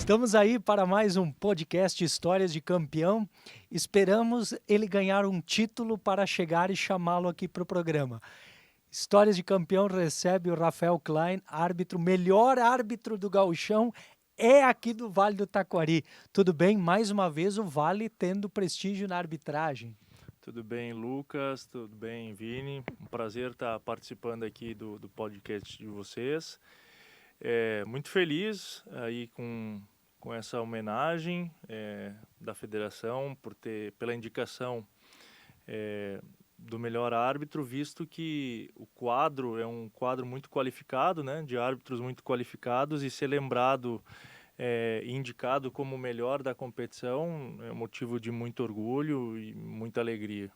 Estamos aí para mais um podcast Histórias de Campeão. Esperamos ele ganhar um título para chegar e chamá-lo aqui para o programa. Histórias de Campeão recebe o Rafael Klein, árbitro, melhor árbitro do Gauchão, é aqui do Vale do Taquari. Tudo bem? Mais uma vez o Vale tendo prestígio na arbitragem. Tudo bem, Lucas? Tudo bem, Vini? Um prazer estar participando aqui do podcast de vocês. Muito feliz aí com essa homenagem da federação pela indicação do melhor árbitro, visto que o quadro é um quadro muito qualificado, né, de árbitros muito qualificados, e ser lembrado e indicado como o melhor da competição é motivo de muito orgulho e muita alegria.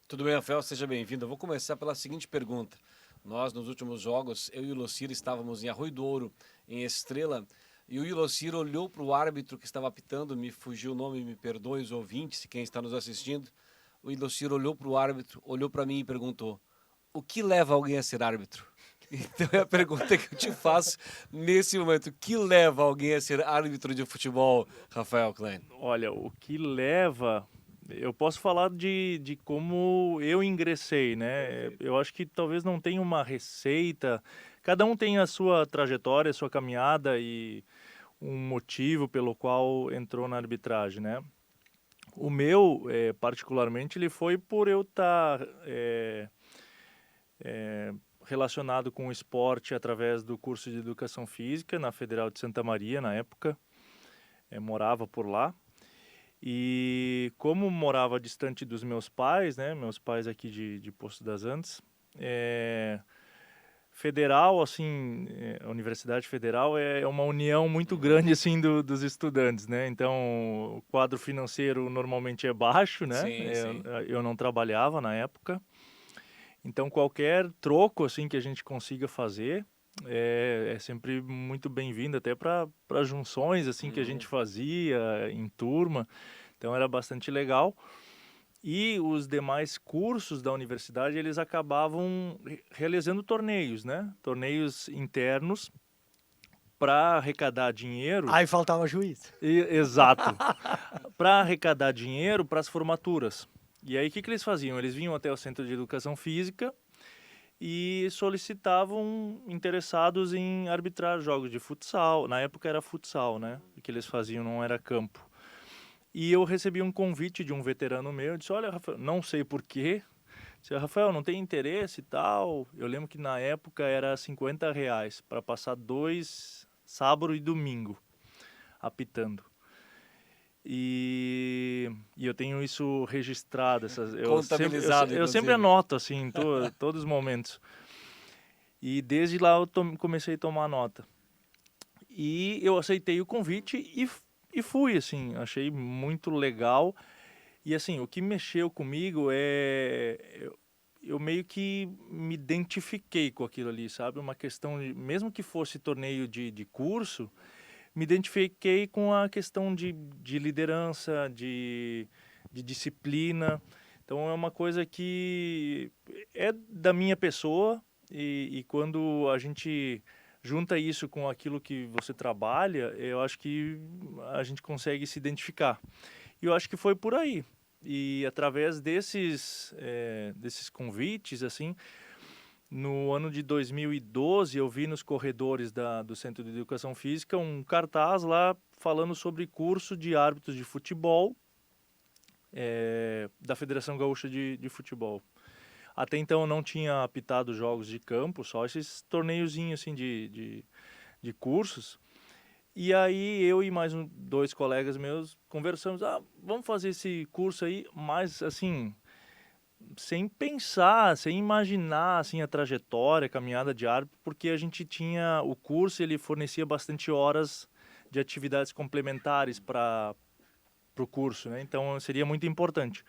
Tudo bem, Rafael? Seja bem-vindo. Eu vou começar pela seguinte pergunta. Nós, nos últimos jogos, eu e o Lucir estávamos em Arroio do Ouro, em Estrela, e o Lucir olhou para o árbitro que estava apitando, me fugiu o nome, me perdoe os ouvintes, quem está nos assistindo. O Lucir olhou para o árbitro, olhou para mim e perguntou: o que leva alguém a ser árbitro? Então é a pergunta que eu te faço nesse momento. O que leva alguém a ser árbitro de futebol, Rafael Klein? Olha, o que leva... Eu posso falar de como eu ingressei, né? Eu acho que talvez não tenha uma receita. Cada um tem a sua trajetória, a sua caminhada e um motivo pelo qual entrou na arbitragem, né? O meu, particularmente, ele foi por eu estar relacionado com o esporte através do curso de Educação Física na Federal de Santa Maria, na época. Morava por lá. E como morava distante dos meus pais, né, meus pais aqui de Poço das Antas, federal, assim, a Universidade Federal é uma união muito grande, assim, dos estudantes, né, então o quadro financeiro normalmente é baixo, né, Sim. Eu não trabalhava na época, então qualquer troco, assim, que a gente consiga fazer é sempre muito bem-vindo, até para junções, assim, que a gente fazia em turma. Então era bastante legal. E os demais cursos da universidade, eles acabavam realizando torneios, né? Torneios internos para arrecadar dinheiro. Aí faltava juiz. Exato. Para arrecadar dinheiro para as formaturas. E aí o que eles faziam? Eles vinham até o Centro de Educação Física e solicitavam interessados em arbitrar jogos de futsal. Na época era futsal, né? O que eles faziam não era campo. E eu recebi um convite de um veterano meu, disse: olha, Rafael, não sei porquê, disse: Rafael, não tem interesse e tal. Eu lembro que na época era R$50 para passar 2 sábado e domingo apitando. E eu tenho isso registrado, Contabilizado, eu sempre anoto assim, todos os momentos. E desde lá eu comecei a tomar nota. E eu aceitei o convite e fui, assim, achei muito legal. E assim, o que mexeu comigo eu meio que me identifiquei com aquilo ali, sabe? Uma questão mesmo que fosse torneio de curso, me identifiquei com a questão de liderança, de disciplina. Então é uma coisa que é da minha pessoa, e quando a gente junta isso com aquilo que você trabalha, eu acho que a gente consegue se identificar. E eu acho que foi por aí. E através desses convites, assim, no ano de 2012, eu vi nos corredores do Centro de Educação Física um cartaz lá falando sobre curso de árbitros de futebol da Federação Gaúcha de Futebol. Até então eu não tinha apitado jogos de campo, só esses torneiozinhos assim, de cursos. E aí eu e mais dois colegas meus conversamos: vamos fazer esse curso aí, mas assim, sem pensar, sem imaginar assim a trajetória, a caminhada de árbitro, porque a gente tinha o curso, ele fornecia bastante horas de atividades complementares para o curso, né? Então seria muito importante.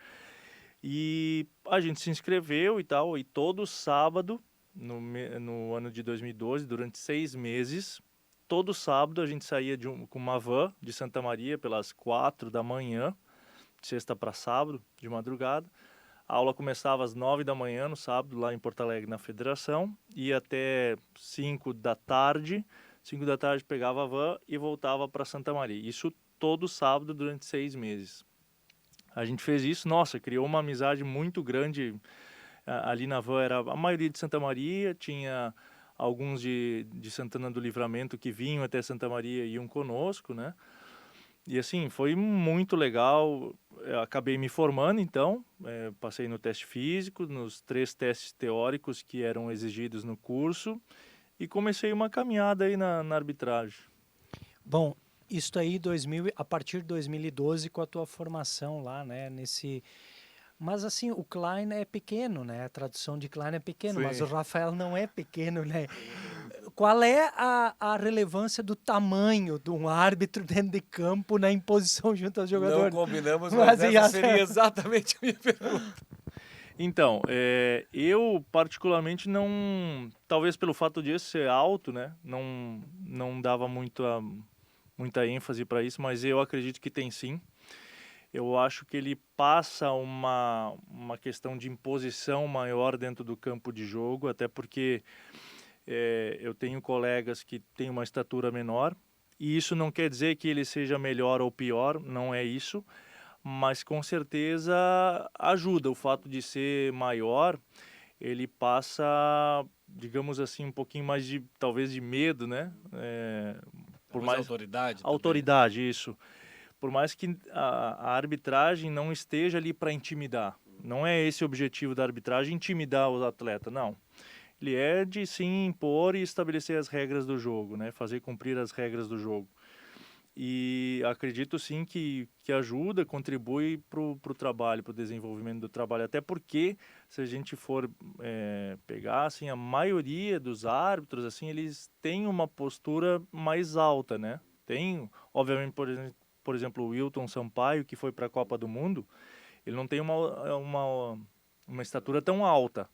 E a gente se inscreveu e tal, e todo sábado, no ano de 2012, durante 6 meses, todo sábado a gente saía com uma van de Santa Maria pelas 4 da manhã, de sexta para sábado, de madrugada. A aula começava às 9 da manhã no sábado, lá em Porto Alegre, na Federação, e até 5 da tarde, 5 da tarde pegava a van e voltava para Santa Maria. Isso todo sábado durante 6 meses. A gente fez isso, nossa, criou uma amizade muito grande. Ali na van era a maioria de Santa Maria, tinha alguns de Santana do Livramento que vinham até Santa Maria e iam conosco, né? E assim, foi muito legal. Eu acabei me formando, então, passei no teste físico, nos 3 testes teóricos que eram exigidos no curso e comecei uma caminhada aí na arbitragem. Bom, isso aí a partir de 2012 com a tua formação lá, né, nesse... Mas assim, o Klein é pequeno, né? A tradução de Klein é pequeno, Sim. mas o Rafael não é pequeno, né? Qual é a relevância do tamanho de um árbitro dentro de campo na imposição junto aos Não jogadores? combinamos, mas essa ia- seria exatamente a minha pergunta. Então, eu particularmente não, talvez pelo fato de eu ser alto, né, não dava muita ênfase para isso, mas eu acredito que tem sim. Eu acho que ele passa uma questão de imposição maior dentro do campo de jogo, até porque eu tenho colegas que têm uma estatura menor, e isso não quer dizer que ele seja melhor ou pior, não é isso, mas com certeza ajuda. O fato de ser maior, ele passa, digamos assim, um pouquinho mais de, talvez de medo, né? Por mais autoridade. autoridade, isso. Por mais que a arbitragem não esteja ali para intimidar. Não é esse o objetivo da arbitragem, intimidar o atleta, não. Ele é de sim impor e estabelecer as regras do jogo, né? Fazer cumprir as regras do jogo. E acredito sim que ajuda, contribui para o trabalho, para o desenvolvimento do trabalho. Até porque, se a gente for pegar, assim, a maioria dos árbitros, assim, eles têm uma postura mais alta, né? Tem, obviamente, por exemplo, o Wilton Sampaio, que foi para a Copa do Mundo, ele não tem uma estatura tão alta.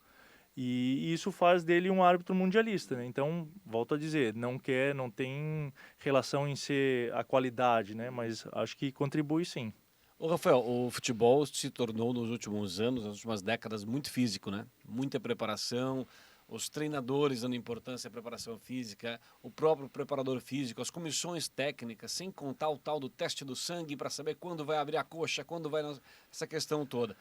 E isso faz dele um árbitro mundialista, né? Então, volto a dizer, não tem relação em ser a qualidade, né? Mas acho que contribui sim. Ô, Rafael, o futebol se tornou nos últimos anos, nas últimas décadas, muito físico, né? Muita preparação, os treinadores dando importância à preparação física, o próprio preparador físico, as comissões técnicas, sem contar o tal do teste do sangue para saber quando vai abrir a coxa, quando vai... essa questão toda.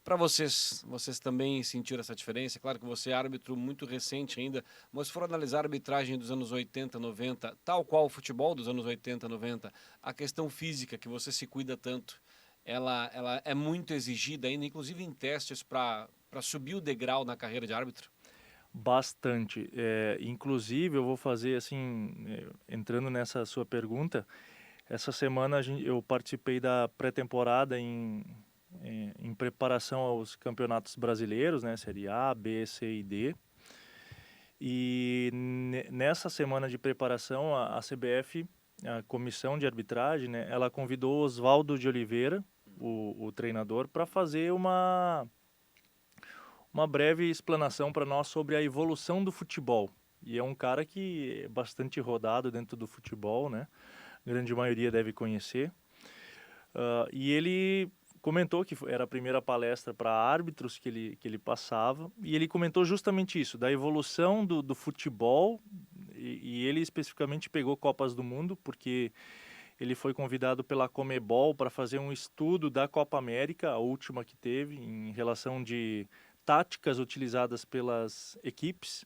Para vocês também sentiram essa diferença? Claro que você é árbitro muito recente ainda, mas se for analisar a arbitragem dos anos 80, 90, tal qual o futebol dos anos 80, 90, a questão física que você se cuida tanto, ela é muito exigida ainda, inclusive em testes para subir o degrau na carreira de árbitro? Bastante. Inclusive, eu vou fazer assim, entrando nessa sua pergunta, essa semana eu participei da pré-temporada em preparação aos campeonatos brasileiros, né, Série A, B, C e D. E nessa semana de preparação, a CBF, a comissão de arbitragem, né, ela convidou o Oswaldo de Oliveira, o treinador, para fazer uma breve explanação para nós sobre a evolução do futebol. E é um cara que é bastante rodado dentro do futebol, né? A grande maioria deve conhecer. E ele comentou que era a primeira palestra para árbitros que ele passava, e ele comentou justamente isso, da evolução do futebol, e ele especificamente pegou Copas do Mundo, porque ele foi convidado pela Conmebol para fazer um estudo da Copa América, a última que teve, em relação de táticas utilizadas pelas equipes.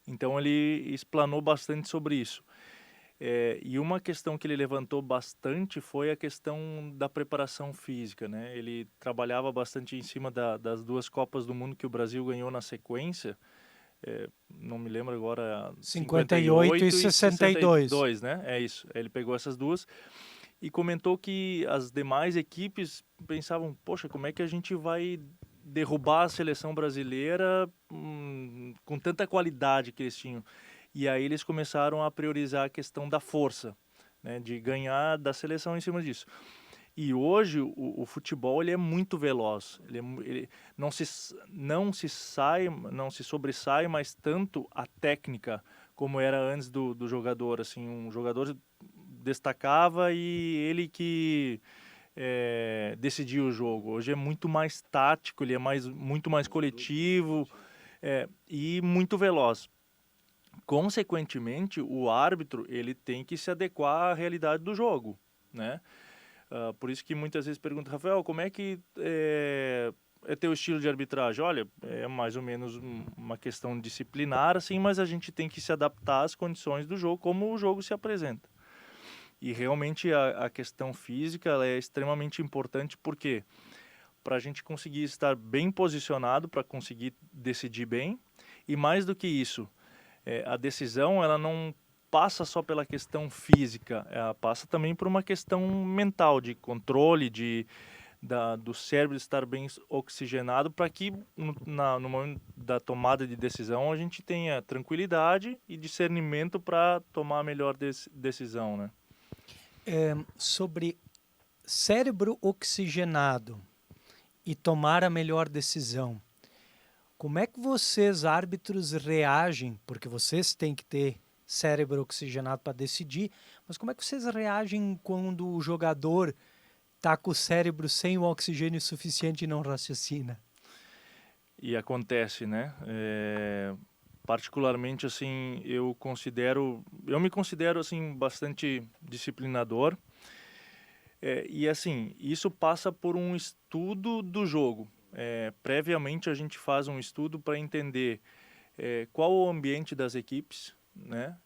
Então ele explanou bastante sobre isso. E uma questão que ele levantou bastante foi a questão da preparação física, né? Ele trabalhava bastante em cima das 2 Copas do Mundo que o Brasil ganhou na sequência. Não me lembro agora, 58 e 62. né? É isso. Ele pegou essas 2 e comentou que as demais equipes pensavam, poxa, como é que a gente vai derrubar a seleção brasileira com tanta qualidade que eles tinham? E aí eles começaram a priorizar a questão da força, né, de ganhar da seleção em cima disso. E hoje o futebol ele é muito veloz, ele não se sobressai mais tanto a técnica como era antes do jogador. Assim, um jogador destacava e ele que decidia o jogo. Hoje é muito mais tático, ele é muito mais coletivo e muito veloz. consequentemente, o árbitro ele tem que se adequar à realidade do jogo, né? Por isso que muitas vezes perguntam, Rafael, como é que é teu estilo de arbitragem? Olha, é mais ou menos uma questão disciplinar, assim, mas a gente tem que se adaptar às condições do jogo, como o jogo se apresenta. E realmente a questão física ela é extremamente importante, porque para a gente conseguir estar bem posicionado, para conseguir decidir bem, e mais do que isso, a decisão ela não passa só pela questão física, ela passa também por uma questão mental, de controle, do cérebro estar bem oxigenado, para que no momento da tomada de decisão a gente tenha tranquilidade e discernimento para tomar a melhor decisão, né? Sobre cérebro oxigenado e tomar a melhor decisão, como é que vocês, árbitros, reagem? Porque vocês têm que ter cérebro oxigenado para decidir, mas como é que vocês reagem quando o jogador está com o cérebro sem o oxigênio suficiente e não raciocina? E acontece, né? Particularmente, assim, eu me considero, assim, bastante disciplinador. E, assim, isso passa por um estudo do jogo. Previamente, a gente faz um estudo para entender qual o ambiente das equipes, né?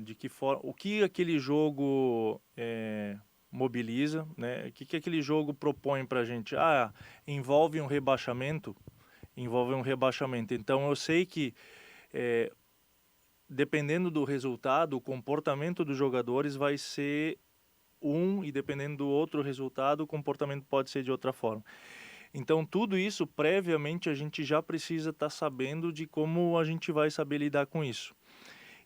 De que forma, o que aquele jogo mobiliza, né? O que aquele jogo propõe para a gente? Envolve um rebaixamento? Envolve um rebaixamento. Então, eu sei que dependendo do resultado, o comportamento dos jogadores vai ser e dependendo do outro resultado, o comportamento pode ser de outra forma. Então, tudo isso, previamente, a gente já precisa estar sabendo de como a gente vai saber lidar com isso.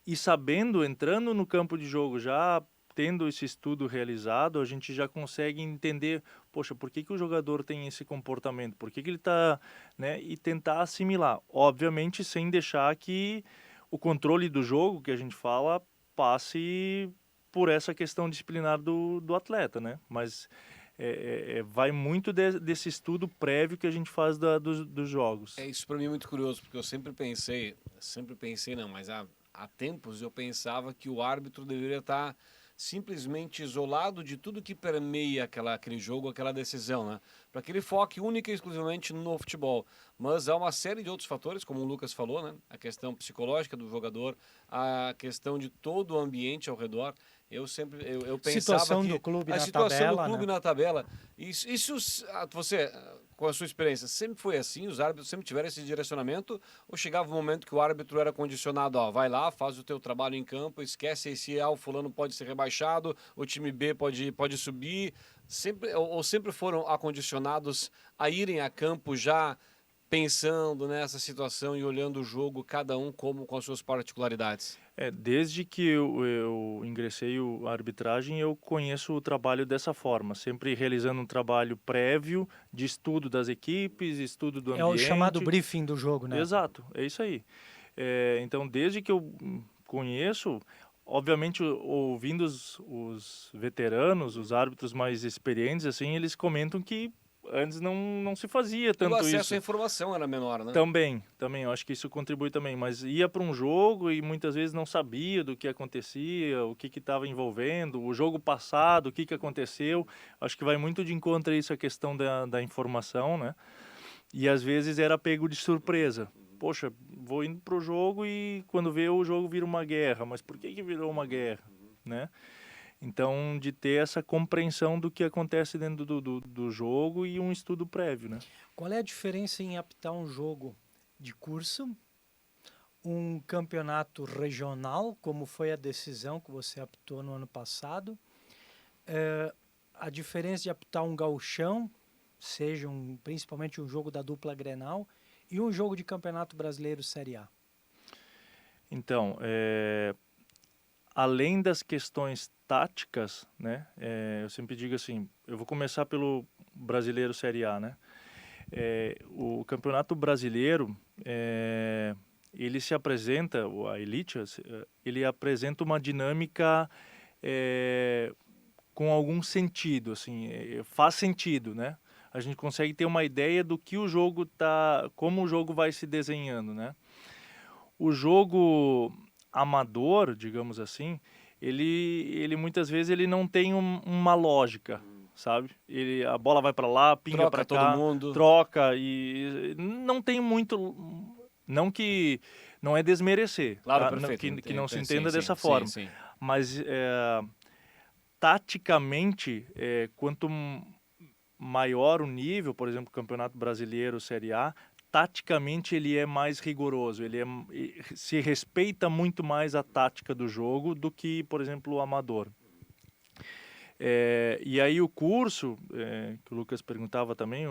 E sabendo, entrando no campo de jogo, já tendo esse estudo realizado, a gente já consegue entender, poxa, por que o jogador tem esse comportamento? Por que ele está, né? E tentar assimilar. Obviamente, sem deixar que o controle do jogo, que a gente fala, passe por essa questão disciplinar do atleta, né? Mas vai muito desse estudo prévio que a gente faz dos jogos. Isso para mim é muito curioso, porque eu sempre pensei não, mas há tempos eu pensava que o árbitro deveria estar simplesmente isolado de tudo que permeia aquele jogo, aquela decisão, né? Para que ele foque única e exclusivamente no futebol. Mas há uma série de outros fatores, como o Lucas falou, né? A questão psicológica do jogador, a questão de todo o ambiente ao redor. Eu pensava Situação que do clube a na situação tabela, do clube né? na tabela, você, com a sua experiência, sempre foi assim? Os árbitros sempre tiveram esse direcionamento? Ou chegava um momento que o árbitro era condicionado, vai lá, faz o teu trabalho em campo, esquece se o fulano pode ser rebaixado, o time B pode subir, sempre foram acondicionados a irem a campo já pensando nessa situação e olhando o jogo, cada um com as suas particularidades? Desde que eu ingressei a arbitragem, eu conheço o trabalho dessa forma, sempre realizando um trabalho prévio de estudo das equipes, estudo do É o chamado ambiente. briefing do jogo, né? Exato, é isso aí. Então, desde que eu conheço, obviamente, ouvindo os veteranos, os árbitros mais experientes, assim, eles comentam que antes não se fazia E o tanto acesso isso. à informação era menor, né? Também, eu acho que isso contribui também, mas ia para um jogo e muitas vezes não sabia do que acontecia, o que estava envolvendo, o jogo passado, o que aconteceu. Acho que vai muito de encontro a isso, a questão da informação, né? E às vezes era pego de surpresa. Poxa, vou indo pro jogo e quando vê o jogo vira uma guerra, mas por que virou uma guerra, né? Então, de ter essa compreensão do que acontece dentro do jogo e um estudo prévio, né? Qual é a diferença em apitar um jogo de curso, um campeonato regional, como foi a decisão que você apitou no ano passado, a diferença de apitar um gauchão, principalmente um jogo da dupla Grenal, e um jogo de Campeonato Brasileiro Série A? Então, além das questões táticas, né? Eu sempre digo assim, eu vou começar pelo Brasileiro Série A, né? O Campeonato Brasileiro, ele se apresenta, a Elite, ele apresenta uma dinâmica com algum sentido, assim, faz sentido, né? A gente consegue ter uma ideia do que o jogo como o jogo vai se desenhando, né? O jogo amador, digamos assim, ele muitas vezes ele não tem uma lógica, sabe? A bola vai para lá, pinga Troca para todo cá, mundo. troca e não tem muito, não é desmerecer, Claro, tá? perfeito. Que não se Sim, entenda sim, dessa sim, forma, sim. mas taticamente, quanto maior o nível, por exemplo, Campeonato Brasileiro, Série A, taticamente ele é mais rigoroso, se respeita muito mais a tática do jogo do que, por exemplo, o amador. E aí o curso, que o Lucas perguntava também,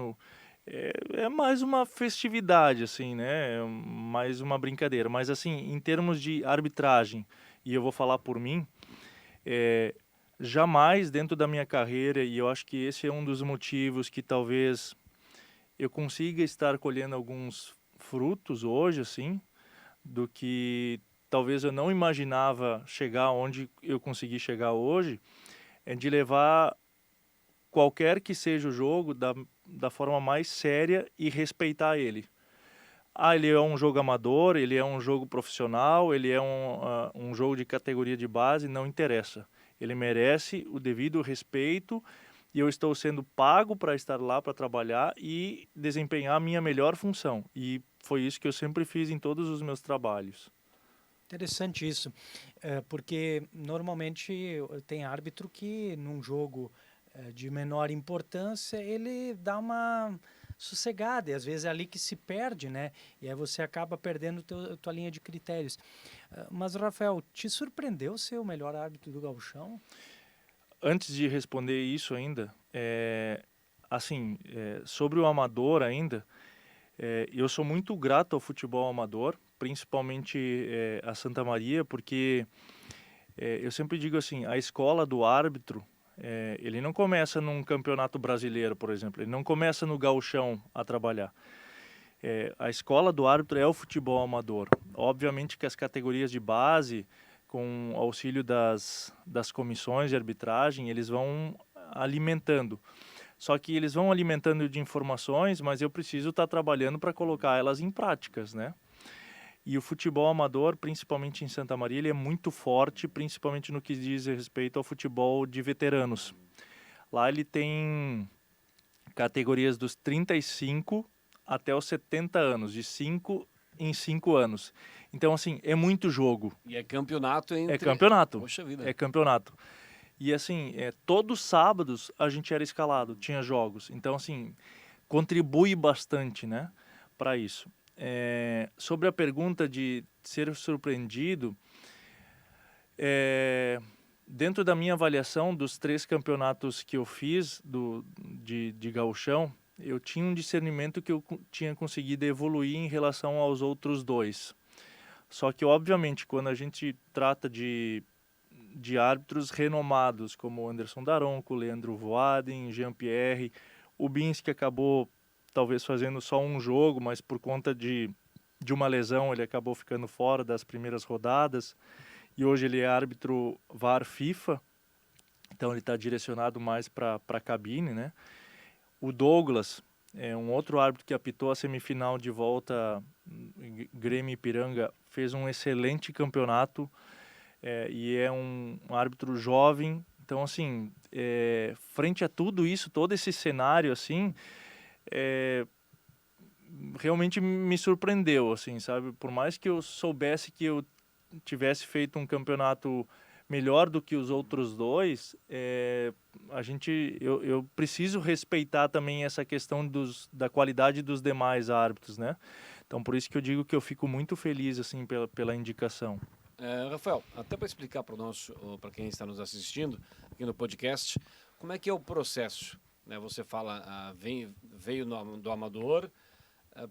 é mais uma festividade, assim, né? É mais uma brincadeira. Mas, assim, em termos de arbitragem, e eu vou falar por mim, jamais dentro da minha carreira, e eu acho que esse é um dos motivos que talvez eu consiga estar colhendo alguns frutos hoje, assim, do que talvez eu não imaginava chegar onde eu consegui chegar hoje, é de levar qualquer que seja o jogo da forma mais séria e respeitar ele. Ele é um jogo amador, ele é um jogo profissional, ele é um jogo de categoria de base, não interessa. Ele merece o devido respeito e eu estou sendo pago para estar lá para trabalhar e desempenhar a minha melhor função. E foi isso que eu sempre fiz em todos os meus trabalhos. Interessante isso, porque normalmente tem árbitro que num jogo de menor importância ele dá uma sossegada e às vezes é ali que se perde, né? E aí você acaba perdendo tua linha de critérios. Mas, Rafael, te surpreendeu ser o melhor árbitro do Gauchão? Antes de responder isso ainda, sobre o amador ainda, eu sou muito grato ao futebol amador, principalmente a Santa Maria, porque eu sempre digo assim, a escola do árbitro, ele não começa num campeonato brasileiro, por exemplo, ele não começa no gauchão a trabalhar. A escola do árbitro é o futebol amador. Obviamente que as categorias de base, com auxílio das comissões de arbitragem, eles vão alimentando. Só que eles vão alimentando de informações, mas eu preciso estar trabalhando para colocar elas em práticas, né? E o futebol amador, principalmente em Santa Maria, ele é muito forte, principalmente no que diz respeito ao futebol de veteranos. Lá ele tem categorias dos 35 até os 70 anos, de 5 em 5 anos. Então, assim, é muito jogo. E é campeonato entre... É campeonato. Poxa vida. É campeonato. E, assim, todos os sábados a gente era escalado, tinha jogos. Então, assim, contribui bastante, né, para isso. Sobre a pergunta de ser surpreendido, dentro da minha avaliação dos 3 campeonatos que eu fiz de gauchão, eu tinha um discernimento que eu tinha conseguido evoluir em relação aos outros 2. Só que, obviamente, quando a gente trata de árbitros renomados, como Anderson Daronco, Leandro Voaden, Jean-Pierre, o Binski acabou talvez fazendo só um jogo, mas por conta de uma lesão ele acabou ficando fora das primeiras rodadas, e hoje ele é árbitro VAR FIFA, então ele está direcionado mais para a cabine, né? O Douglas é um outro árbitro que apitou a semifinal de volta, Grêmio Ipiranga, fez um excelente campeonato, e é um árbitro jovem. Então, assim, frente a tudo isso, todo esse cenário, assim, realmente me surpreendeu, assim, sabe? Por mais que eu soubesse que eu tivesse feito um campeonato melhor do que os outros 2, eu preciso respeitar também essa questão da qualidade dos demais árbitros, né? Então, por isso que eu digo que eu fico muito feliz, assim, pela indicação. Rafael, até para explicar para quem está nos assistindo aqui no podcast, como é que é o processo? Né? Você fala, veio do amador,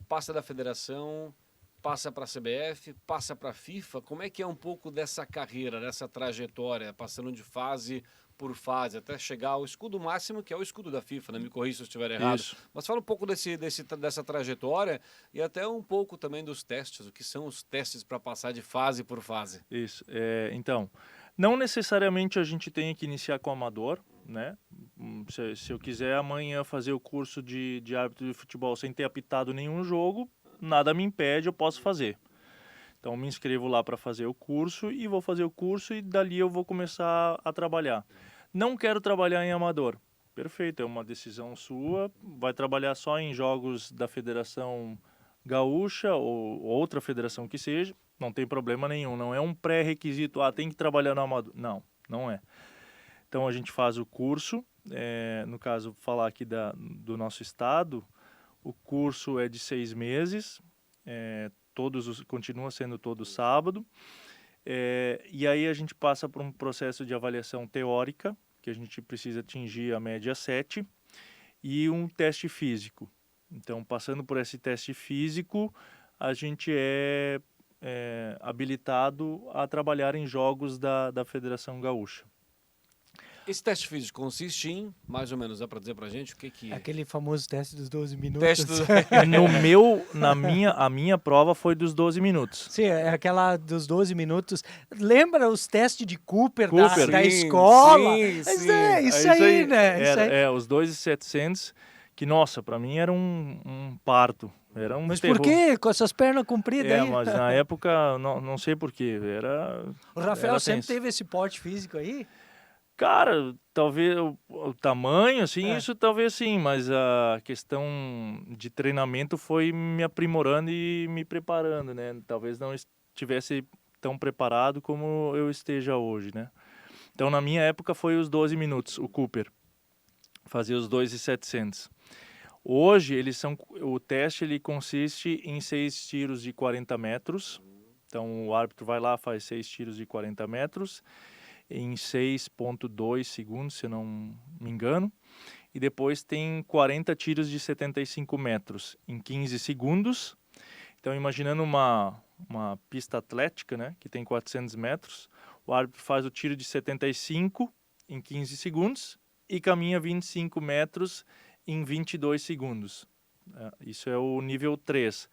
passa da federação, passa para a CBF, passa para a FIFA. Como é que é um pouco dessa carreira, dessa trajetória, passando de fase por fase, até chegar ao escudo máximo, que é o escudo da FIFA, né? Me corrija se eu estiver errado. Isso. Mas fala um pouco dessa trajetória e até um pouco também dos testes, o que são os testes para passar de fase por fase. Isso. Então, não necessariamente a gente tem que iniciar com o amador, né? Se eu quiser amanhã fazer o curso de árbitro de futebol sem ter apitado nenhum jogo, nada me impede, eu posso fazer. Então, me inscrevo lá para fazer o curso e vou fazer o curso e dali eu vou começar a trabalhar. Não quero trabalhar em amador. Perfeito, é uma decisão sua. Vai trabalhar só em jogos da Federação Gaúcha ou outra federação que seja. Não tem problema nenhum. Não é um pré-requisito. Tem que trabalhar no amador. Não, não é. Então, a gente faz o curso. No caso, falar aqui do nosso estado, o curso é de 6 meses. Continua sendo todo sábado. E aí a gente passa por um processo de avaliação teórica, que a gente precisa atingir a média 7, e um teste físico. Então, passando por esse teste físico, a gente é habilitado a trabalhar em jogos da Federação Gaúcha. Esse teste físico consiste em, mais ou menos, dá para dizer para a gente o que é? Aquele famoso teste dos 12 minutos. Teste do... A minha prova foi dos 12 minutos. Sim, é aquela dos 12 minutos. Lembra os testes de Cooper, Cooper. da Sim, escola? sim, Mas sim. é isso aí, né? Isso aí. Os 2.700, que, nossa, para mim era um parto. Era um Mas terror. por quê? Com essas pernas compridas aí? Mas na época, não sei por quê. O Rafael era sempre tenso. teve esse porte físico aí? Cara, talvez o tamanho, assim, isso talvez sim, mas a questão de treinamento foi me aprimorando e me preparando, né? Talvez não estivesse tão preparado como eu esteja hoje, né? Então, na minha época, foi os 12 minutos, o Cooper. Fazia os 2.700. Hoje, o teste ele consiste em 6 tiros de 40 metros. Então, o árbitro vai lá, faz 6 tiros de 40 metros em 6,2 segundos, se eu não me engano. E depois tem 40 tiros de 75 metros em 15 segundos. Então, imaginando uma pista atlética, né, que tem 400 metros, o árbitro faz o tiro de 75 em 15 segundos e caminha 25 metros em 22 segundos. Isso é o nível 3.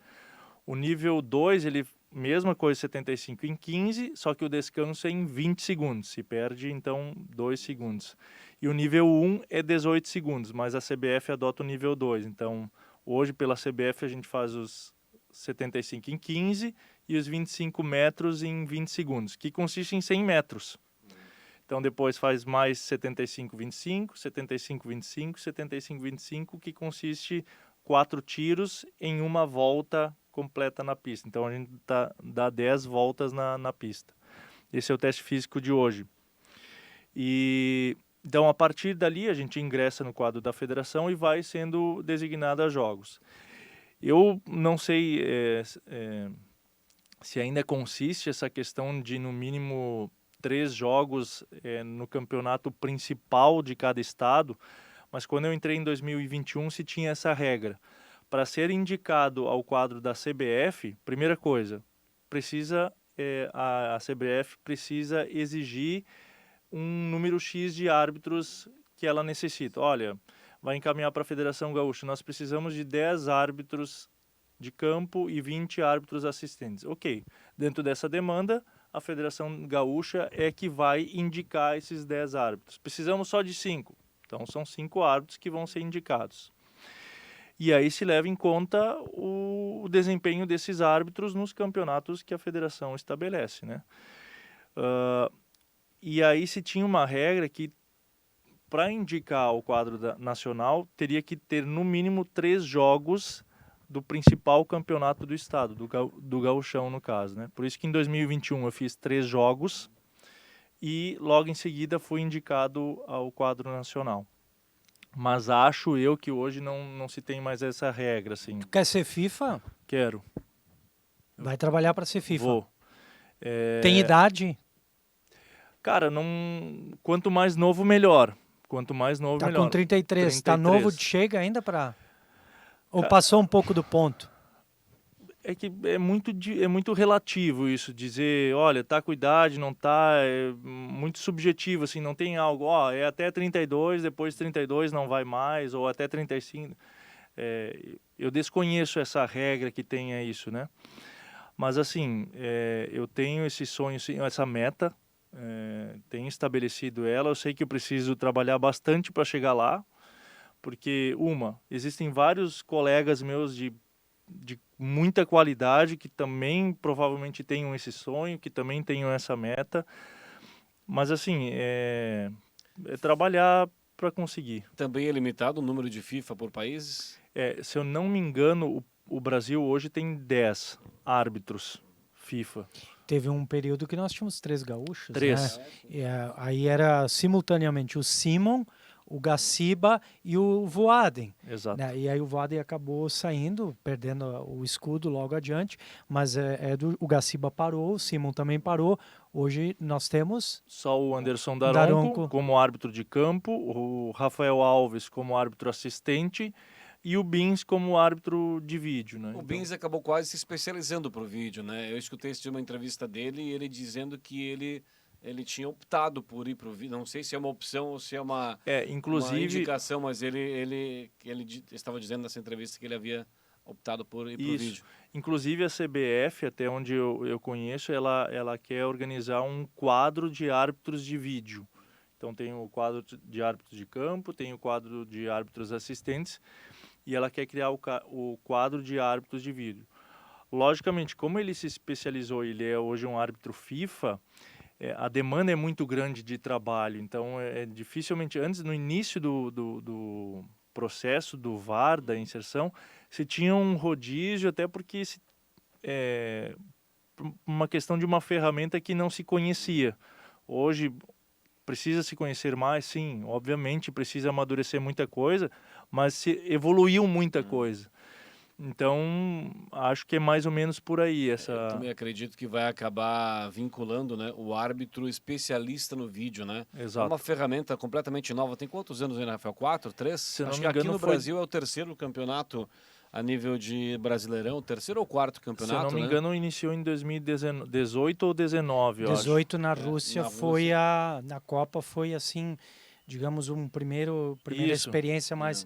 O nível 2, mesma coisa, 75 em 15, só que o descanso é em 20 segundos. Se perde, então, 2 segundos. E o nível 1 é 18 segundos, mas a CBF adota o nível 2. Então, hoje, pela CBF, a gente faz os 75 em 15 e os 25 metros em 20 segundos, que consiste em 100 metros. Então, depois faz mais 75, 25, 75, 25, 75, 25, que consiste 4 tiros em uma volta completa na pista. Então, a gente dá 10 voltas na pista. Esse é o teste físico de hoje. Então, a partir dali, a gente ingressa no quadro da federação e vai sendo designado a jogos. Eu não sei se ainda consiste essa questão de, no mínimo, 3 jogos no campeonato principal de cada estado, mas quando eu entrei em 2021 se tinha essa regra. Para ser indicado ao quadro da CBF, primeira coisa, a CBF precisa exigir um número X de árbitros que ela necessita. Olha, vai encaminhar para a Federação Gaúcha, nós precisamos de 10 árbitros de campo e 20 árbitros assistentes. Ok, dentro dessa demanda, a Federação Gaúcha é que vai indicar esses 10 árbitros. Precisamos só de 5, então são 5 árbitros que vão ser indicados. E aí se leva em conta o desempenho desses árbitros nos campeonatos que a federação estabelece, né? E aí se tinha uma regra que, para indicar o quadro nacional, teria que ter no mínimo 3 jogos do principal campeonato do estado, do gauchão no caso, né? Por isso que em 2021 eu fiz 3 jogos e logo em seguida fui indicado ao quadro nacional. Mas acho eu que hoje não se tem mais essa regra, assim. Tu quer ser FIFA? Quero. Vai trabalhar para ser FIFA. Vou. Tem idade? Cara, quanto mais novo, melhor. Quanto mais novo, Tá melhor. com 33. Tá 33. novo, chega ainda para... Ou passou um pouco do ponto? É que é muito relativo isso, dizer, olha, tá com idade, não tá, é muito subjetivo, assim, não tem algo, é até 32, depois de 32 não vai mais, ou até 35. Eu desconheço essa regra que tenha isso, né? Mas, assim, eu tenho esse sonho, essa meta, tenho estabelecido ela, eu sei que eu preciso trabalhar bastante para chegar lá, porque, existem vários colegas meus de de muita qualidade, que também provavelmente tenham esse sonho, que também tenham essa meta. Mas assim, é trabalhar para conseguir. Também é limitado o número de FIFA por países? Se eu não me engano, o Brasil hoje tem 10 árbitros FIFA. Teve um período que nós tínhamos 3 gaúchos, 3. né? Aí era simultaneamente o Simon, o Gaciba e o Voaden. Exato. Né? E aí o Voaden acabou saindo, perdendo o escudo logo adiante, mas o Gaciba parou, o Simon também parou. Hoje nós temos só o Anderson Daronco Daronco como árbitro de campo, o Rafael Alves como árbitro assistente e o Bins como árbitro de vídeo, né? O Bins acabou quase se especializando para o vídeo, né? Eu escutei isso de uma entrevista dele e ele dizendo que ele tinha optado por ir para o vídeo. Não sei se é uma opção ou se é uma indicação, mas ele estava dizendo nessa entrevista que ele havia optado por ir para o vídeo. Inclusive a CBF, até onde eu conheço, ela quer organizar um quadro de árbitros de vídeo. Então tem o quadro de árbitros de campo, tem o quadro de árbitros assistentes e ela quer criar o quadro de árbitros de vídeo. Logicamente, como ele se especializou, ele é hoje um árbitro FIFA, a demanda é muito grande de trabalho, então dificilmente, antes, no início do processo do VAR, da inserção, se tinha um rodízio, até porque uma questão de uma ferramenta que não se conhecia. Hoje, precisa se conhecer mais, sim, obviamente, precisa amadurecer muita coisa, mas se evoluiu muita coisa. Então, acho que é mais ou menos por aí. Eu também acredito que vai acabar vinculando, né, o árbitro especialista no vídeo, né? Exato. É uma ferramenta completamente nova. Tem quantos anos aí, Rafael? 4, 3? Se Acho não que me engano, aqui no Brasil é o terceiro campeonato a nível de Brasileirão, terceiro ou quarto campeonato, se eu não me né? engano, iniciou em 2018 ou 19, eu 18 acho. na Rússia, na foi na Copa foi assim, digamos, primeira Isso. experiência mais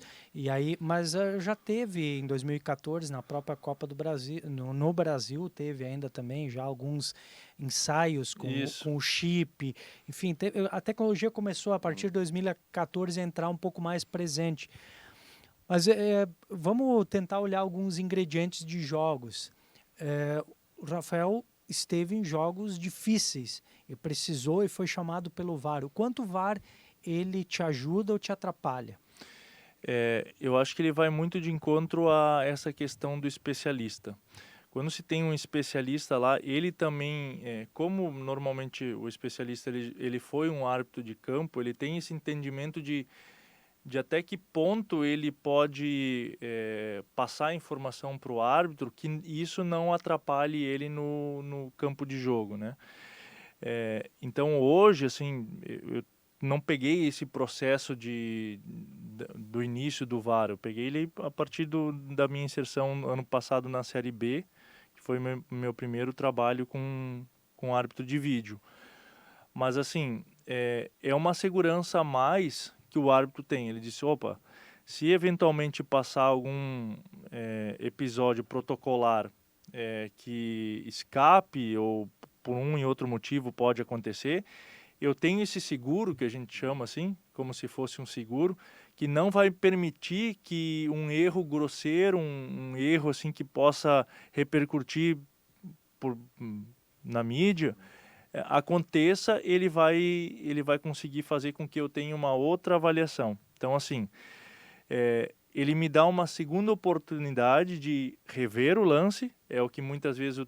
mas já teve em 2014 na própria Copa do Brasil, no Brasil teve ainda também já alguns ensaios com o chip, enfim, a tecnologia começou a partir de 2014 a entrar um pouco mais presente. Mas vamos tentar olhar alguns ingredientes de jogos. O Rafael esteve em jogos difíceis e precisou e foi chamado pelo VAR. O quanto o VAR ele te ajuda ou te atrapalha? Eu acho que ele vai muito de encontro a essa questão do especialista. Quando se tem um especialista lá, ele também, como normalmente o especialista ele foi um árbitro de campo, ele tem esse entendimento de até que ponto ele pode passar informação para o árbitro que isso não atrapalhe ele no campo de jogo, né? Então hoje, assim, eu não peguei esse processo do início do VAR, eu peguei ele a partir da minha inserção ano passado na Série B, que foi meu primeiro trabalho com árbitro de vídeo. Mas assim, é uma segurança a mais que o árbitro tem. Ele disse, opa, se eventualmente passar algum episódio protocolar que escape ou por um e outro motivo pode acontecer, eu tenho esse seguro, que a gente chama assim, como se fosse um seguro, que não vai permitir que um erro grosseiro, um erro assim que possa repercutir na mídia, aconteça, ele vai conseguir fazer com que eu tenha uma outra avaliação. Então, assim, ele me dá uma segunda oportunidade de rever o lance, é o que muitas vezes o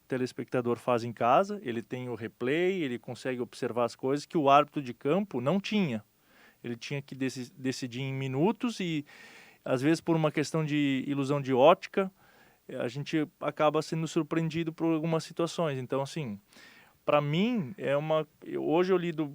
telespectador faz em casa, ele tem o replay, ele consegue observar as coisas que o árbitro de campo não tinha. Ele tinha que decidir em minutos e, às vezes, por uma questão de ilusão de ótica, a gente acaba sendo surpreendido por algumas situações. Então, assim, para mim, hoje eu lido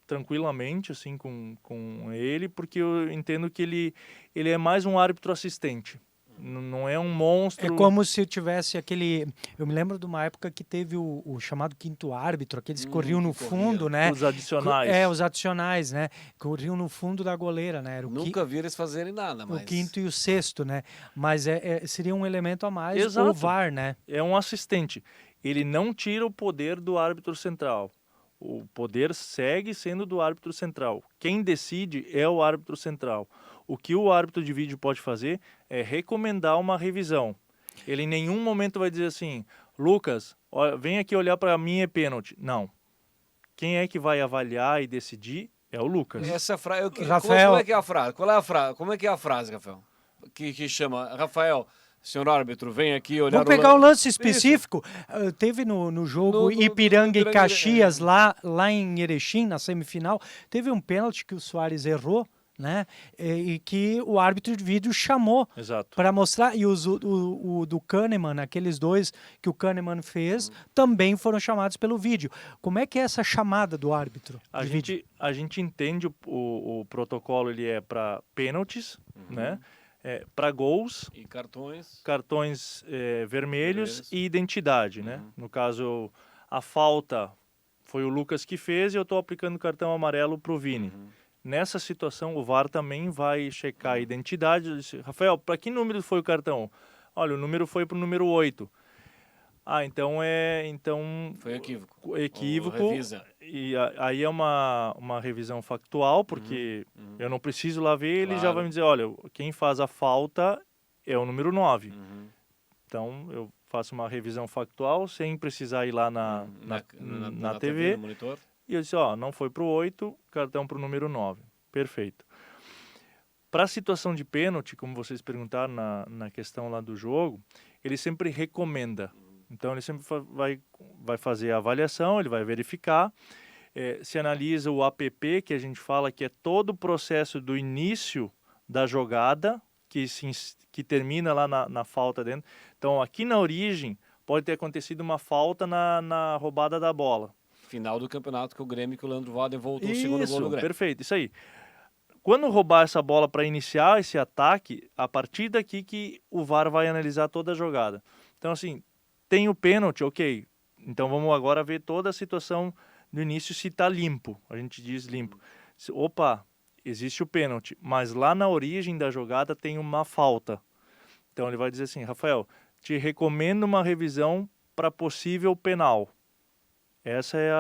tranquilamente assim com ele, porque eu entendo que ele é mais um árbitro assistente. Não é um monstro. É como se tivesse aquele... Eu me lembro de uma época que teve o chamado quinto árbitro, aqueles que corriam no fundo, né? Os adicionais. Os adicionais, né? Corriam no fundo da goleira, né? Nunca vi eles fazerem nada, mas... O quinto e o sexto, né? Mas seria um elemento a mais. Exato. O VAR, né? É um assistente. Ele não tira o poder do árbitro central. O poder segue sendo do árbitro central. Quem decide é o árbitro central. O que o árbitro de vídeo pode fazer é recomendar uma revisão. Ele em nenhum momento vai dizer assim, Lucas, vem aqui olhar para mim, é pênalti. Não. Quem é que vai avaliar e decidir é o Lucas. Essa frase, Rafael... Como é que é a frase? Qual é a frase? Como é que é a frase, Rafael? Que chama, Rafael, senhor árbitro, vem aqui olhar Vamos pegar o lance específico. Teve no jogo Ipiranga e Caxias, lá em Erechim, na semifinal, teve um pênalti que o Soares errou, né? E que o árbitro de vídeo chamou para mostrar. E o do Kahneman, aqueles dois que o Kahneman fez, também foram chamados pelo vídeo. Como é que é essa chamada do árbitro? A gente entende o protocolo, ele é para pênaltis, né? Para gols e cartões vermelhos e identidade, né? No caso, a falta foi o Lucas que fez e eu estou aplicando cartão amarelo para o Vini. Nessa situação, o VAR também vai checar a identidade. Eu disse, Rafael, para que número foi o cartão? Olha, o número foi para o número 8. Então foi equívoco. Revisa. E aí é uma revisão factual, porque eu não preciso lá ver, ele já vai me dizer, olha, quem faz a falta é o número 9. Então, eu faço uma revisão factual sem precisar ir lá na TV. No monitor. E eu disse, não foi para o 8, cartão para o número 9. Perfeito. Para a situação de pênalti, como vocês perguntaram na questão lá do jogo, ele sempre recomenda. Então, ele sempre vai fazer a avaliação, ele vai verificar. Se analisa o APP, que a gente fala que é todo o processo do início da jogada, que termina lá na falta dentro. Então, aqui na origem, pode ter acontecido uma falta na roubada da bola. Final do campeonato, que o Grêmio, que o Leandro Walden voltou o segundo gol do Grêmio. Perfeito, isso aí. Quando roubar essa bola para iniciar esse ataque, a partir daqui que o VAR vai analisar toda a jogada. Então, assim, tem o pênalti, ok. Então, vamos agora ver toda a situação do início se está limpo. A gente diz limpo. Opa, existe o pênalti, mas lá na origem da jogada tem uma falta. Então, ele vai dizer assim, Rafael, te recomendo uma revisão para possível penal. Essa é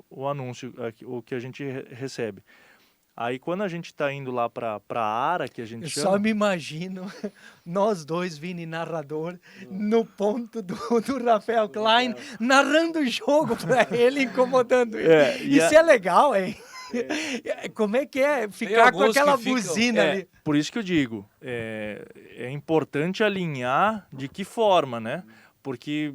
o anúncio, o que a gente recebe. Aí, quando a gente está indo lá para a área, que a gente chama... Eu só me imagino nós dois, Vini, narrador, no ponto do Rafael Klein, narrando o jogo para ele, incomodando ele. Isso é legal, hein? Como é que é ficar com aquela buzina ali? Por isso que eu digo, é importante alinhar de que forma, né? Porque...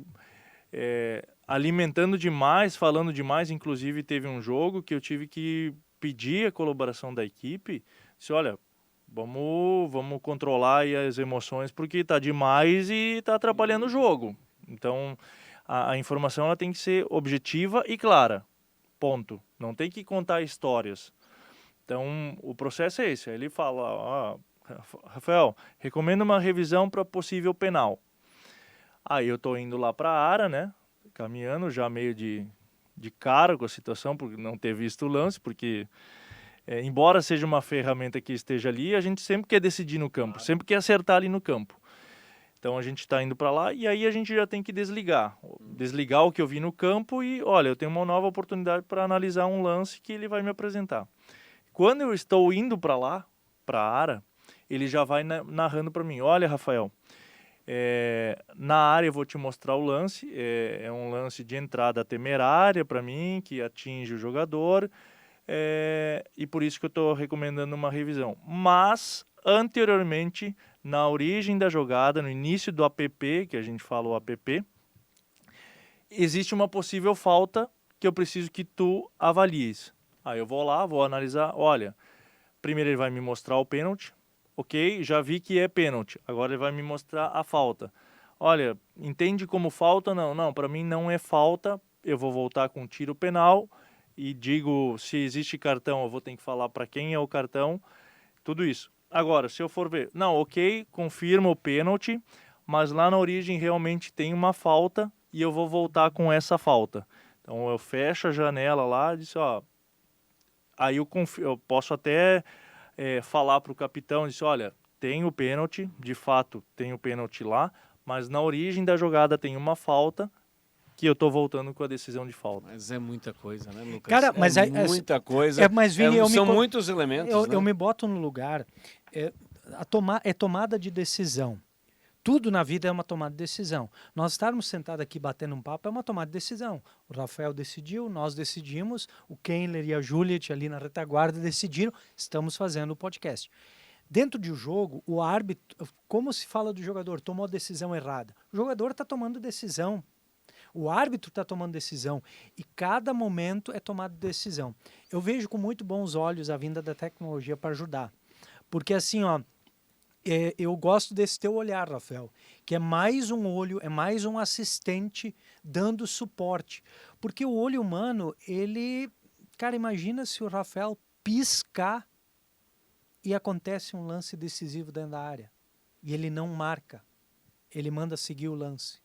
alimentando demais, falando demais, inclusive teve um jogo que eu tive que pedir a colaboração da equipe, disse, olha, vamos controlar aí as emoções porque tá demais e tá atrapalhando o jogo. Então, a informação ela tem que ser objetiva e clara, ponto. Não tem que contar histórias. Então, o processo é esse. Ele fala, Rafael, recomendo uma revisão para possível penal. Aí eu tô indo lá para a área, né? Caminhando já meio de cara com a situação, por não ter visto o lance, porque embora seja uma ferramenta que esteja ali, a gente sempre quer decidir no campo, sempre quer acertar ali no campo. Então a gente está indo para lá e aí a gente já tem que desligar o que eu vi no campo e, olha, eu tenho uma nova oportunidade para analisar um lance que ele vai me apresentar. Quando eu estou indo para lá, para a área, ele já vai narrando para mim, olha, Rafael, na área eu vou te mostrar o lance, é um lance de entrada temerária para mim, que atinge o jogador, e por isso que eu estou recomendando uma revisão. Mas, anteriormente, na origem da jogada, no início do APP, que a gente fala o APP, existe uma possível falta que eu preciso que tu avalies. Aí eu vou lá, vou analisar, olha, primeiro ele vai me mostrar o pênalti, ok, já vi que é pênalti, agora ele vai me mostrar a falta. Olha, entende como falta? Não, para mim não é falta, eu vou voltar com tiro penal e digo, se existe cartão, eu vou ter que falar para quem é o cartão, tudo isso. Agora, se eu for ver, não, ok, confirma o pênalti, mas lá na origem realmente tem uma falta e eu vou voltar com essa falta. Então eu fecho a janela lá e disse, aí eu posso até... falar para o capitão, disse, olha, tem o pênalti, de fato tem o pênalti lá, mas na origem da jogada tem uma falta que eu tô voltando com a decisão de falta. Mas é muita coisa, né, Lucas? Cara, mas muita coisa. Mas, Vini, são muitos elementos, eu me boto no lugar, tomada de decisão. Tudo na vida é uma tomada de decisão. Nós estarmos sentados aqui batendo um papo é uma tomada de decisão. O Rafael decidiu, nós decidimos, o Kenler e a Juliet ali na retaguarda decidiram, estamos fazendo o podcast. Dentro de um jogo, o árbitro, como se fala do jogador, tomou a decisão errada. O jogador está tomando decisão. O árbitro está tomando decisão. E cada momento é tomada de decisão. Eu vejo com muito bons olhos a vinda da tecnologia para ajudar. Porque assim, ó, eu gosto desse teu olhar, Rafael, que é mais um olho, é mais um assistente dando suporte. Porque o olho humano, ele... Cara, imagina se o Rafael piscar e acontece um lance decisivo dentro da área. E ele não marca. Ele manda seguir o lance.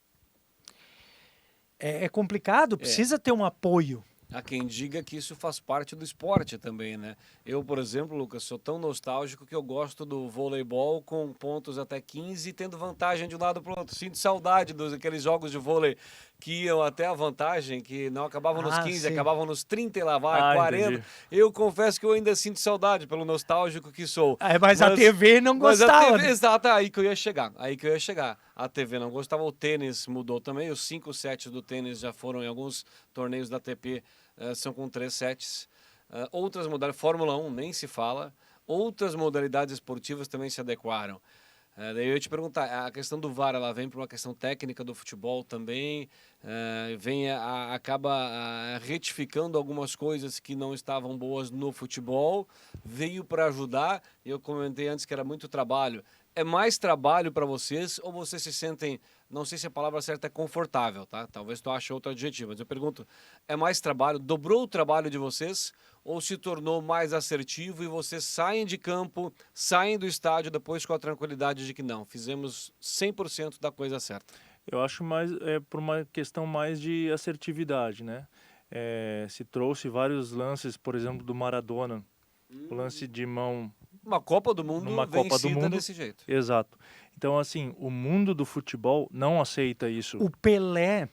É complicado, precisa ter um apoio. Há quem diga que isso faz parte do esporte também, né? Eu, por exemplo, Lucas, sou tão nostálgico que eu gosto do voleibol com pontos até 15, tendo vantagem de um lado para o outro. Sinto saudade daqueles jogos de vôlei que iam até a vantagem, que não acabavam nos 15, sim. acabavam nos 30 e lá vai, 40. Entendi. Eu confesso que eu ainda sinto saudade pelo nostálgico que sou. Mas a TV não Mas gostava. a TV, exato, aí que eu ia chegar. A TV não gostava, o tênis mudou também. Os 5 sets do tênis já foram em alguns torneios da ATP, são com 3 sets. Outras modalidades, Fórmula 1 nem se fala. Outras modalidades esportivas também se adequaram. Daí eu ia te perguntar, a questão do VAR, ela vem para uma questão técnica do futebol também, acaba retificando algumas coisas que não estavam boas no futebol, veio para ajudar. Eu comentei antes que era muito trabalho. É mais trabalho para vocês ou vocês se sentem, não sei se a palavra certa é confortável, tá? Talvez tu ache outro adjetivo, mas eu pergunto, é mais trabalho, dobrou o trabalho de vocês ou se tornou mais assertivo e vocês saem de campo, saem do estádio depois com a tranquilidade de que não, fizemos 100% da coisa certa? Eu acho mais por uma questão mais de assertividade, né? Se trouxe vários lances, por exemplo, do Maradona, o lance de mão Uma Copa do Mundo numa Copa do vencida Mundo. desse jeito. Exato. Então, assim, o mundo do futebol não aceita isso. O Pelé,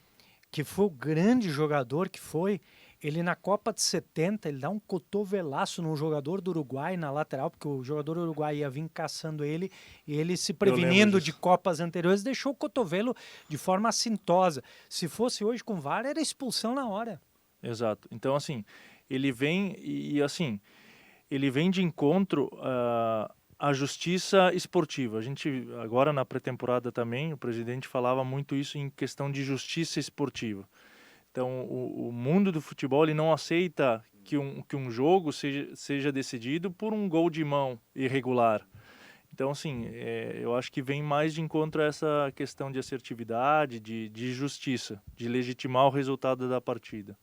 que foi o grande jogador que foi, ele na Copa de 70, ele dá um cotovelaço num jogador do Uruguai na lateral, porque o jogador do Uruguai ia vir caçando ele, e ele se prevenindo de Copas anteriores, deixou o cotovelo de forma assintosa. Se fosse hoje com VAR, era expulsão na hora. Exato. Então, assim, ele vem assim, ele vem de encontro à justiça esportiva. A gente, agora na pré-temporada também, o presidente falava muito isso em questão de justiça esportiva. Então, o mundo do futebol ele não aceita que um jogo seja decidido por um gol de mão irregular. Então, assim, eu acho que vem mais de encontro a essa questão de assertividade, de justiça, de legitimar o resultado da partida.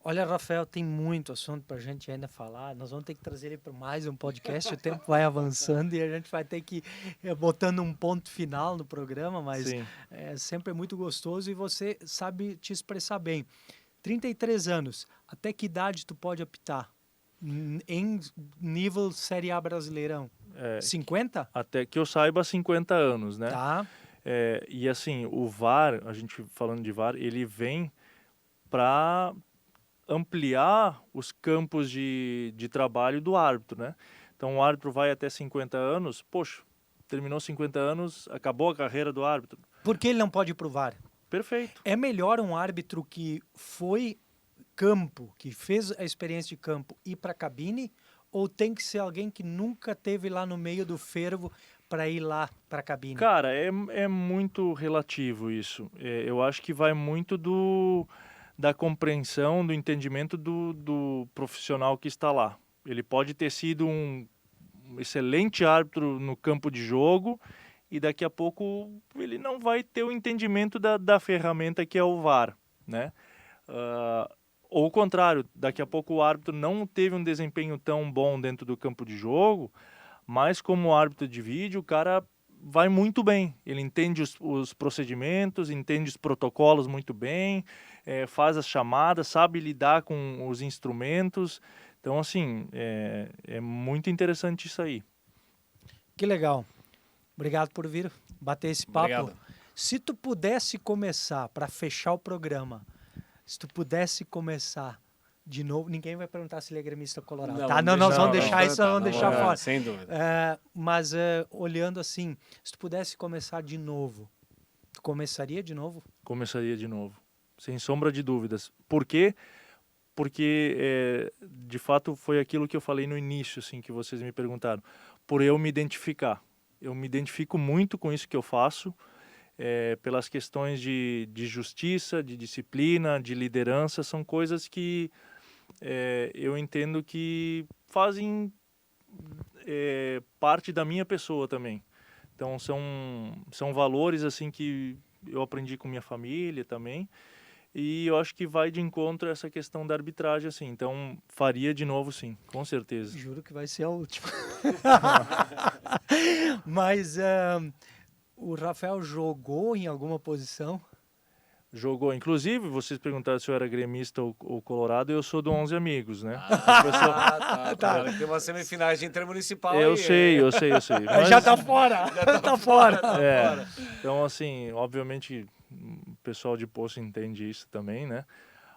Olha, Rafael, tem muito assunto para a gente ainda falar. Nós vamos ter que trazer ele para mais um podcast. O tempo vai avançando e a gente vai ter que ir botando um ponto final no programa, mas sempre é muito gostoso e você sabe te expressar bem. 33 anos, até que idade tu pode apitar? Em nível Série A Brasileirão? 50? Até que eu saiba, 50 anos, né? Tá. E assim, o VAR, a gente falando de VAR, ele vem para ampliar os campos de trabalho do árbitro, né? Então o árbitro vai até 50 anos, poxa, terminou 50 anos, acabou a carreira do árbitro. Por que ele não pode ir pro VAR? Perfeito. É melhor um árbitro que foi campo, que fez a experiência de campo, ir para a cabine, ou tem que ser alguém que nunca teve lá no meio do fervo para ir lá para a cabine? Cara, é muito relativo isso. Eu acho que vai muito da compreensão, do entendimento do profissional que está lá. Ele pode ter sido um excelente árbitro no campo de jogo e daqui a pouco ele não vai ter o entendimento da ferramenta que é o VAR, né? Ou o contrário, daqui a pouco o árbitro não teve um desempenho tão bom dentro do campo de jogo, mas como árbitro de vídeo, o cara vai muito bem. Ele entende os procedimentos, entende os protocolos muito bem, faz as chamadas, sabe lidar com os instrumentos. Então, assim, é muito interessante isso aí. Que legal. Obrigado por vir bater esse papo. Obrigado. Se tu pudesse começar, para fechar o programa, se tu pudesse começar De novo, ninguém vai perguntar se ele é gremista colorado, Não, tá? vamos Não, nós deixar- vamos não, deixar não, isso, tá, vamos não, deixar fora. Sem dúvida. Mas olhando assim, se tu pudesse começar de novo, tu começaria de novo? Começaria de novo, sem sombra de dúvidas. Por quê? Porque, de fato, foi aquilo que eu falei no início, assim, que vocês me perguntaram. Por eu me identificar. Eu me identifico muito com isso que eu faço, pelas questões de justiça, de disciplina, de liderança. São coisas que eu entendo que fazem parte da minha pessoa também. Então, são valores assim que eu aprendi com minha família também. E eu acho que vai de encontro a essa questão da arbitragem, assim. Então, faria de novo, sim, com certeza. Juro que vai ser a última. Mas o Rafael jogou em alguma posição? Jogou. Inclusive, vocês perguntaram se eu era gremista ou colorado, eu sou do 11 Amigos, né? Tá. Cara, tem uma semifinais de intermunicipal Eu aí. sei. Mas, Já tá fora! Tá fora! Então, assim, obviamente, o pessoal de Poço entende isso também, né?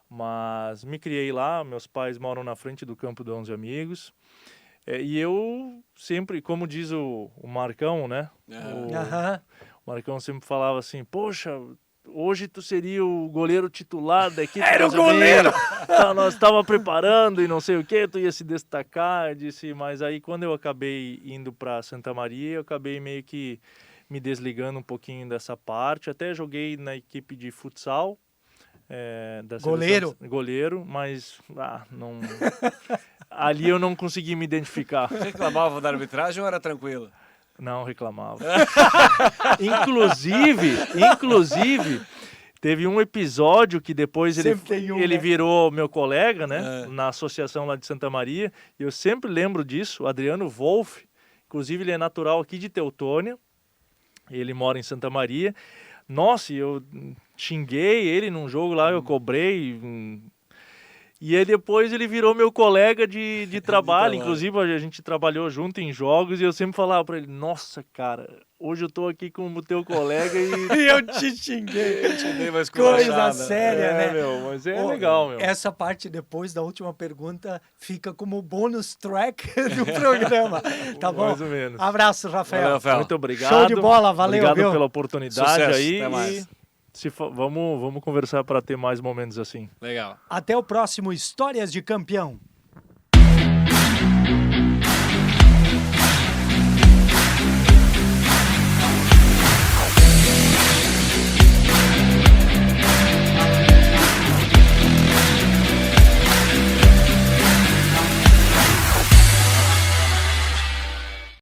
Mas me criei lá, meus pais moram na frente do campo do 11 Amigos. E eu sempre, como diz o Marcão, né? O Marcão sempre falava assim, poxa, hoje tu seria o goleiro titular da equipe. Era o goleiro! Nós estávamos preparando e não sei o que, tu ia se destacar. Eu disse, mas aí quando eu acabei indo para Santa Maria, eu acabei meio que me desligando um pouquinho dessa parte. Até joguei na equipe de futsal. Da Goleiro? Goleiro, mas não... ali eu não consegui me identificar. Reclamava da arbitragem ou era tranquilo? Não reclamava. Inclusive, teve um episódio que depois ele virou meu colega, né? Na associação lá de Santa Maria. E eu sempre lembro disso, o Adriano Wolff. Inclusive, ele é natural aqui de Teutônia. Ele mora em Santa Maria. Nossa, eu xinguei ele num jogo lá, eu cobrei. E aí depois ele virou meu colega de trabalho. Inclusive, a gente trabalhou junto em jogos e eu sempre falava pra ele, nossa, cara, hoje eu tô aqui como teu colega e... E eu te xinguei. Mas Coisa séria, né? Mas legal, meu. Essa parte depois da última pergunta fica como bônus track do programa. Tá bom? Mais ou menos. Abraço, Rafael. Valeu, Rafael. Muito obrigado. Show de bola, valeu. Obrigado pela oportunidade. Sucesso, aí. até mais. Vamos conversar para ter mais momentos assim. Legal. Até o próximo Histórias de Campeão.